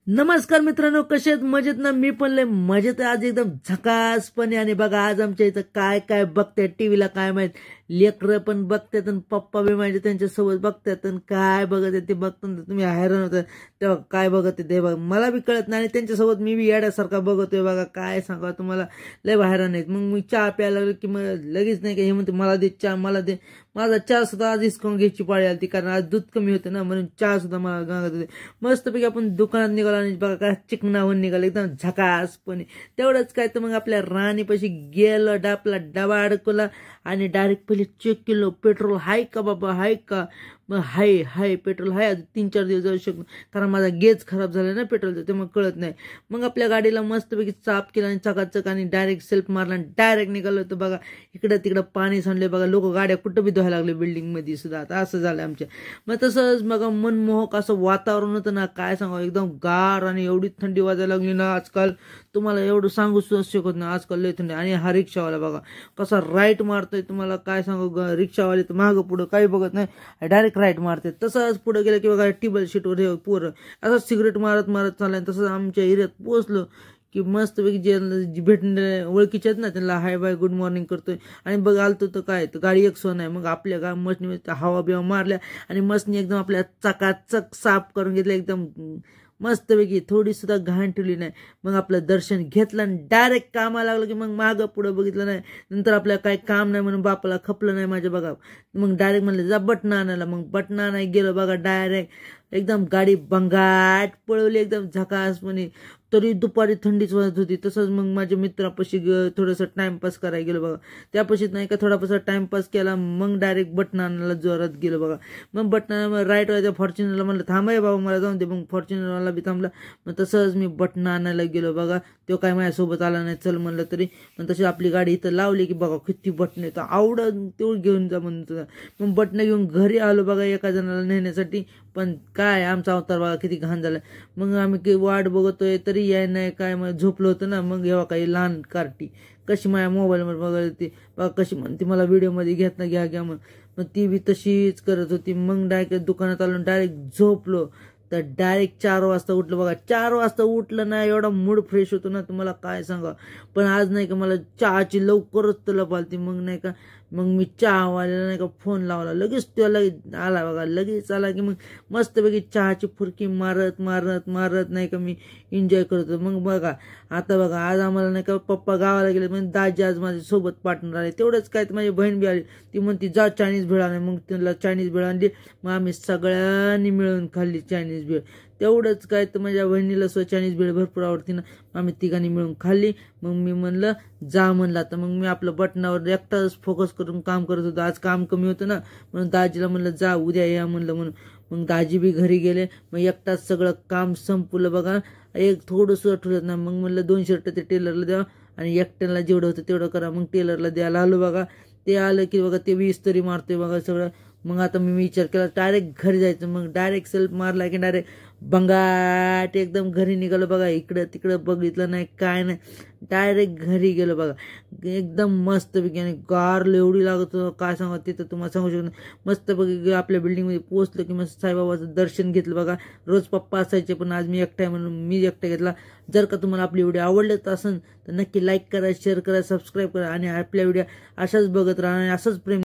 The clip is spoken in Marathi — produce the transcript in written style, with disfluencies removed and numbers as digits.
नमस्कार मित्रांनो, कसे आहेत? मजेत ना? मी पण लय मजेत आहे आज, एकदम झकासपणे. आणि बघा आज आमच्या इथं काय काय बघताय टीव्हीला काय माहित. लेकरं पण बघतात आणि पप्पा बी माझे त्यांच्यासोबत बघतात आणि काय बघत आहे ते बघताना तुम्ही हैराण होता तेव्हा काय बघत ते बघा मला बी कळत नाही आणि त्यांच्यासोबत मी बी येड्यासारखा बघतोय. बघा काय सांगा तुम्हाला, लय हैराण आहेत. मग मी चहा प्यायला लागलो की मग लगेच नाही का हे म्हणते मला दे चहा मला दे. माझा चहा सुद्धा आज हिसकावून घ्यायची पाळी आली कारण आज दूध कमी होतं ना, म्हणून चहा सुद्धा मला गांगत होते. मस्तपैकी आपण दुकानात निघालो आणि बघा काय चिकनावून निघालं एकदम झकासपणे. तेवढंच काय तर मग आपल्या राणीपाशी गेलं, आपला डबा अडकला आणि डायरेक्ट पहिले चेक केलं पेट्रोल हाय का बाबा, हाय का. मग हाय पेट्रोल हाय. 3-4 दिवस जाऊ शकतो कारण माझा गेज खराब झाला ना पेट्रोलचा, ते मग कळत नाही. मग आपल्या गाडीला मस्तपैकी चाप केला आणि चकाचक आणि डायरेक्ट सेल्फ मारला आणि डायरेक्ट निघालो होतं. बघा इकडं तिकडं पाणी सांडले. बघा लोक गाड्या कुठं बी धुवायला लागले बिल्डिंग मध्ये सुद्धा. आता असं झालं आमच्या. मग तसंच बघा मनमोहक असं वातावरण होतं ना, काय सांगा एकदम गार आणि एवढी थंडी वाजायला लागली ना आजकाल, तुम्हाला एवढं सांगू सुद्धा शकत नाही. आजकाल लय थंडी. आणि हा रिक्षावाला बघा कसा राईट मारतोय, तुम्हाला काय सांगू. रिक्षावाले तर मागं पुढं काही बघत नाही, डायरेक्ट राईट मारते. तसंच पुढे गेलं की बघा टेबल शीटवर हे पोरं असं सिगरेट मारत मारत चाललाय. तसंच आमच्या एरियात पोहोचलो की मस्तपैकी जे भेटणे ओळखीचे आहेत ना त्यांना हाय बाय गुड मॉर्निंग करतोय. आणि बघ आलतो तर काय तर गाडी एक सोन आहे. मग आपल्या मशनी हवा बिवा मारल्या आणि मशनी एकदम आपल्या चकाचक साफ करून घेतलं एकदम मस्तपैकी, थोडी सुद्धा घाण ठेवली नाही. मग आपलं दर्शन घेतलं आणि डायरेक्ट कामाला लागलं की मग मागं पुढं बघितलं नाही. नंतर आपल्याला काही काम नाही म्हणून बापाला खपलं नाही माझ्या. बघा मग डायरेक्ट म्हणलं जा बटणं आणायला. मग बटणं आणायला गेलो. बघा डायरेक्ट एकदम गाडी भंगाट पळवली एकदम झकासपणे. तरी दुपारी थंडीच वाजत होती. तसंच मग माझ्या मित्रापाशी थोडंसं टाइमपास करायला गेलो. बघा त्यापाशीच नाही का थोडासा टाइमपास केला. मग डायरेक्ट बटणं आणायला जोरात गेलो. बघा मग बटणं राईट व्हायचं फॉर्च्युनरला म्हणलं थांबाय बाबा मला जाऊन दे. मग फॉर्च्युनरवाला बी थांबला. मग तसंच मी बटणं आणायला गेलो. बघा तो काय माझ्यासोबत आला नाही, चल म्हणलं तरी. मग तशी आपली गाडी इथं लावली की बघा किती बटणं येतं, आवडत तेवढं घेऊन जा म्हणतो. मग बटणं घेऊन घरी आलो बघा एका जणाला नेण्यासाठी. पण काय आमचा अवतार बघा किती घाण झाला. मग आम्ही वाट बघतोय तरी याय नाही काय. मग झोपलो होतं ना. मग जेव्हा काही लहान कार्टी कशी माझ्या मोबाईलवर बघायला ती बघा कशी म्हणते मला व्हिडिओमध्ये घेत ना घ्या मग ती बी तशीच करत होती. मग डायरेक्ट दुकानात आलो डायरेक्ट झोपलो. तर डायरेक्ट 4 वाजता उठलं. बघा 4 वाजता उठलं ना एवढा मूड फ्रेश होतो ना तुम्हाला काय सांगा. पण आज नाही का मला चहाची लवकरच तलप आलती. मग नाही का मग मी चहावाल्याला नाही का फोन लावला. लगेच त्याला आला. बघा लगेच आला की मग मस्तपैकी चहाची फुरकी मारत मारत मारत नाही का मी एन्जॉय करतो. मग बघा आता बघा आज आम्हाला नाही का पप्पा गावाला गेले. म्हणजे दाजी आज माझ्या सोबत पार्टनर आले. तेवढंच काय तर माझी बहीण बी आली. ती म्हणती जा चायनीज भेळ आणाय. मग त्याला चायनीज भेळ आणली. मग आम्ही सगळ्यांनी मिळून खाल्ली चायनीज भेळ. तेवढंच काय तर माझ्या बहिणीला चायनीज भेळ भरपूर आवडते ना. आम्ही तिघांनी मिळून खाल्ली. मग मी म्हणलं जा म्हणलं. तर मग मी आपलं बटनावर एकटाच फोकस करून काम करत होतो. आज काम कमी होतं ना, म्हणून दाजीला म्हणलं जा उद्या या म्हणलं म्हणून. मग दाजी बी घरी गेले. मग एकटाच सगळं काम संपलं. बघा एक थोडंसं ठेवलं ना. मग म्हणलं 2 शर्ट ते टेलरला द्या आणि एकट्याला जेवढं होतं तेवढं करा. मग टेलरला द्यायला आलो. बघा ते आलं की बघा ते बी इस्त्री मारतोय बघा सगळं. मग आता मी विचार केला डायरेक्ट घरी जायचं. मग डायरेक्ट सेल्फ मारला की डायरेक्ट भंगाट एकदम घरी निघालो. बघा इकडं तिकडं बघितलं नाही काय नाही, डायरेक्ट घरी गेलो. बघा एकदम मस्तपैकी आणि गार एवढी लागत काय सांगा तिथं तुम्हाला सांगू शकत नाही. मस्तपैकी आपल्या बिल्डिंगमध्ये पोहोचलं की मस्त साईबाबाचं दर्शन घेतलं. बघा रोज पप्पा असायचे पण आज मी एकटा आहे म्हणून मी एकटा घेतला. जर का तुम्हाला आपली व्हिडिओ आवडत असेल तर नक्की लाईक करा, शेअर करा, सबस्क्राईब करा आणि आपल्या व्हिडिओ अशाच बघत राहा आणि असंच प्रेम